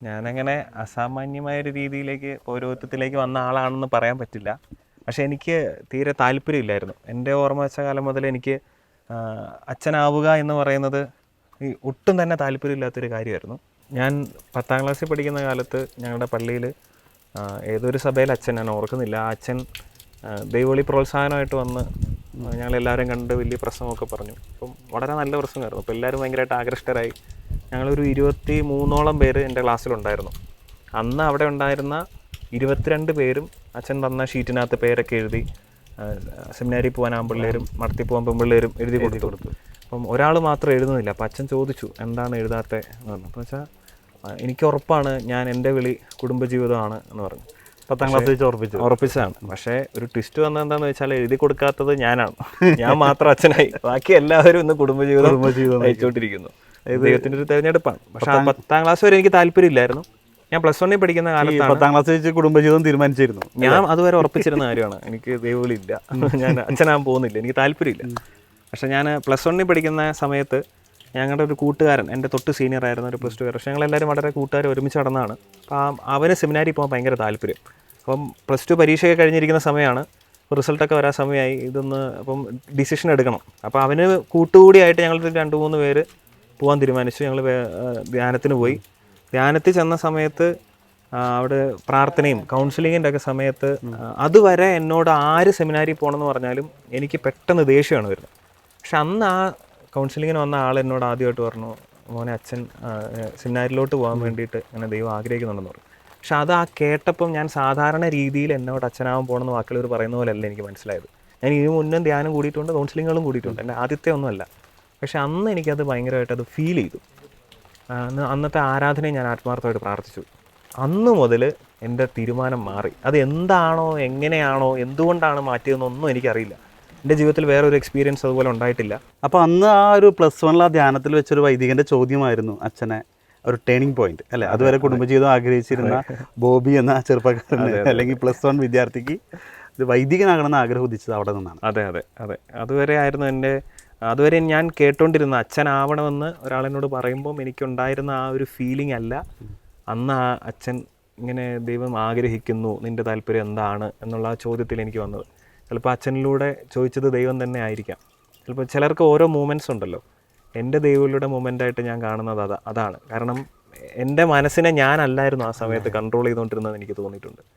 ഞാനങ്ങനെ അസാമാന്യമായ ഒരു രീതിയിലേക്ക് പൗരോഹിത്യത്തിലേക്ക് വന്ന ആളാണെന്ന് പറയാൻ പറ്റില്ല. പക്ഷെ എനിക്ക് തീരെ താല്പര്യമില്ലായിരുന്നു. എൻ്റെ ഓർമ്മ വെച്ച കാലം മുതൽ എനിക്ക് അച്ഛനാവുക എന്ന് പറയുന്നത് ഒട്ടും തന്നെ താല്പര്യമില്ലാത്തൊരു കാര്യമായിരുന്നു. ഞാൻ 10ാം ക്ലാസ്സിൽ പഠിക്കുന്ന കാലത്ത് ഞങ്ങളുടെ പള്ളിയിൽ ഏതൊരു സഭയിൽ അച്ഛൻ, ഞാൻ ഓർക്കുന്നില്ല, ആ അച്ഛൻ ദൈവവിളി പ്രോത്സാഹനമായിട്ട് വന്ന് ഞങ്ങളെല്ലാവരും കണ്ട് വലിയ പ്രസംഗമൊക്കെ പറഞ്ഞു. അപ്പം വളരെ നല്ല പ്രസംഗമായിരുന്നു. അപ്പോൾ എല്ലാവരും ഭയങ്കരമായിട്ട് ആകൃഷ്ടരായി. ഞങ്ങളൊരു 23ഓളം പേര് എൻ്റെ ക്ലാസ്സിലുണ്ടായിരുന്നു. അന്ന് അവിടെ ഉണ്ടായിരുന്ന 22 പേരും അച്ഛൻ തന്ന ഷീറ്റിനകത്ത് പേരൊക്കെ എഴുതി സെമിനാരിൽ പോകാൻ ആൺപിള്ളേരും മടത്തി പോകാൻ പെൺപിള്ളേരും എഴുതി കൊടുത്തു. അപ്പം ഒരാൾ മാത്രം എഴുതുന്നില്ല. അപ്പം അച്ഛൻ ചോദിച്ചു എന്താണ് എഴുതാത്തത് എന്ന് പറഞ്ഞു. അപ്പോൾ വെച്ചാൽ എനിക്ക് ഉറപ്പാണ് ഞാൻ എൻ്റെ വിളി കുടുംബജീവിതമാണ് എന്ന് പറഞ്ഞു. 10ാം ക്ലാസ് വെച്ച് ഉറപ്പിച്ചതാണ്. പക്ഷേ ഒരു ട്വിസ്റ്റ് വന്നത് എന്താണെന്ന് വെച്ചാൽ എഴുതി കൊടുക്കാത്തത് ഞാനാണ്. ഞാൻ മാത്രം അച്ഛനായി, ബാക്കി എല്ലാവരും ഇന്ന് കുടുംബജീവിതം നയിച്ചുകൊണ്ടിരിക്കുന്നു. ദൈവത്തിൻ്റെ ഒരു തെരഞ്ഞെടുപ്പാണ്. പക്ഷെ 10ാം ക്ലാസ് വരെ എനിക്ക് താല്പര്യമില്ലായിരുന്നു. ഞാൻ +1 പഠിക്കുന്ന കാലത്താണ് 10ാം ക്ലാസ് വെച്ച് കുടുംബജീവിതം തീരുമാനിച്ചിരുന്നു. ഞാൻ അതുവരെ ഉറപ്പിച്ചിരുന്ന കാര്യമാണ് എനിക്ക് ദൈവവിളിയില്ല, ഞാൻ അച്ഛനാകാൻ പോകുന്നില്ല, എനിക്ക് താല്പര്യമില്ല. പക്ഷെ ഞാൻ +1 പഠിക്കുന്ന സമയത്ത് ഞങ്ങളുടെ ഒരു കൂട്ടുകാരൻ, എൻ്റെ തൊട്ട് സീനിയർ ആയിരുന്ന ഒരു +2 പക്ഷേ ഞങ്ങളെല്ലാവരും വളരെ കൂട്ടുകാർ ഒരുമിച്ച് നടന്നതാണ്. അപ്പം അവന് സെമിനാരിൽ പോകാൻ ഭയങ്കര താല്പര്യം. അപ്പം +2 പരീക്ഷയൊക്കെ കഴിഞ്ഞിരിക്കുന്ന സമയമാണ്. റിസൾട്ടൊക്കെ വരാൻ സമയമായി. അപ്പം ഡിസിഷൻ എടുക്കണം. അപ്പോൾ അവന് കൂട്ടുകൂടിയായിട്ട് ഞങ്ങൾ 2-3 പേര് പോകാൻ തീരുമാനിച്ചു. ഞങ്ങൾ ധ്യാനത്തിന് പോയി. ധ്യാനത്തിൽ ചെന്ന സമയത്ത് അവിടെ പ്രാർത്ഥനയും കൗൺസിലിങ്ങിൻ്റെ ഒക്കെ സമയത്ത് അതുവരെ എന്നോട് ആര് സെമിനാരിൽ പോകണമെന്ന് പറഞ്ഞാലും എനിക്ക് പെട്ടെന്ന് ദേഷ്യമാണ് വരുന്നത്. പക്ഷെ അന്ന് ആ കൗൺസിലിങ്ങിന് വന്ന ആൾ എന്നോട് ആദ്യമായിട്ട് പറഞ്ഞു, മോനെ അച്ഛൻ സെമിനാരിലോട്ട് പോകാൻ വേണ്ടിയിട്ട് അങ്ങനെ ദൈവം ആഗ്രഹിക്കുന്നുണ്ടെന്ന് പറഞ്ഞു. പക്ഷെ അത് കേട്ടപ്പം ഞാൻ സാധാരണ രീതിയിൽ എന്നോട് അച്ഛനാവാൻ പോകണമെന്ന് വാക്കുകൾ പറയുന്ന പോലെയല്ല എനിക്ക് മനസ്സിലായത്. ഞാൻ ഇതിനു മുന്നേ ധ്യാനം കൂടിയിട്ടുണ്ട്, കൗൺസിലിങ്ങുകളും കൂടിയിട്ടുണ്ട്, എൻ്റെ ആദ്യത്തെ ഒന്നുമല്ല. പക്ഷെ അന്ന് എനിക്കത് ഭയങ്കരമായിട്ട് അത് ഫീൽ ചെയ്തു. അന്നത്തെ ആരാധനയെ ഞാൻ ആത്മാർത്ഥമായിട്ട് പ്രാർത്ഥിച്ചു. അന്ന് മുതൽ എൻ്റെ തീരുമാനം മാറി. അത് എന്താണോ, എങ്ങനെയാണോ, എന്തുകൊണ്ടാണ് മാറ്റിയതെന്നൊന്നും എനിക്കറിയില്ല. എൻ്റെ ജീവിതത്തിൽ വേറൊരു എക്സ്പീരിയൻസ് അതുപോലെ ഉണ്ടായിട്ടില്ല. അപ്പോൾ അന്ന് ആ ഒരു +1 ആ ധ്യാനത്തിൽ വെച്ചൊരു വൈദികൻ്റെ ചോദ്യമായിരുന്നു അച്ഛനെ ഒരു ടേണിംഗ് പോയിന്റ് അല്ലേ? അതുവരെ കുടുംബജീവിതം ആഗ്രഹിച്ചിരുന്ന ബോബി എന്ന ചെറുപ്പക്കാരന് അല്ലെങ്കിൽ +1 വിദ്യാർത്ഥിക്ക് ഇത് വൈദികനാകണമെന്ന് ആഗ്രഹം ഉദിച്ചത് അവിടെ നിന്നാണ്. അതെ. അതുവരെ ആയിരുന്നു അതുവരെ ഞാൻ കേട്ടോണ്ടിരുന്ന അച്ഛനാവണമെന്ന് ഒരാളെന്നോട് പറയുമ്പം എനിക്കുണ്ടായിരുന്ന ആ ഒരു ഫീലിംഗ് അല്ല അന്ന് ആ അച്ഛൻ ഇങ്ങനെ ദൈവം ആഗ്രഹിക്കുന്നു, നിൻ്റെ താല്പര്യം എന്താണ് എന്നുള്ള ആ ചോദ്യത്തിൽ എനിക്ക് വന്നത്. ചിലപ്പോൾ അച്ഛനിലൂടെ ചോദിച്ചത് ദൈവം തന്നെ ആയിരിക്കാം. ചിലപ്പോൾ ചിലർക്ക് ഓരോ മൂമെൻറ്റ്സ് ഉണ്ടല്ലോ. എൻ്റെ ദൈവങ്ങളുടെ മൂമെൻ്റായിട്ട് ഞാൻ കാണുന്നത് അതാണ്. കാരണം എൻ്റെ മനസ്സിനെ ഞാനല്ലായിരുന്നു ആ സമയത്ത് കൺട്രോൾ ചെയ്തുകൊണ്ടിരുന്നത് എനിക്ക് തോന്നിയിട്ടുണ്ട്.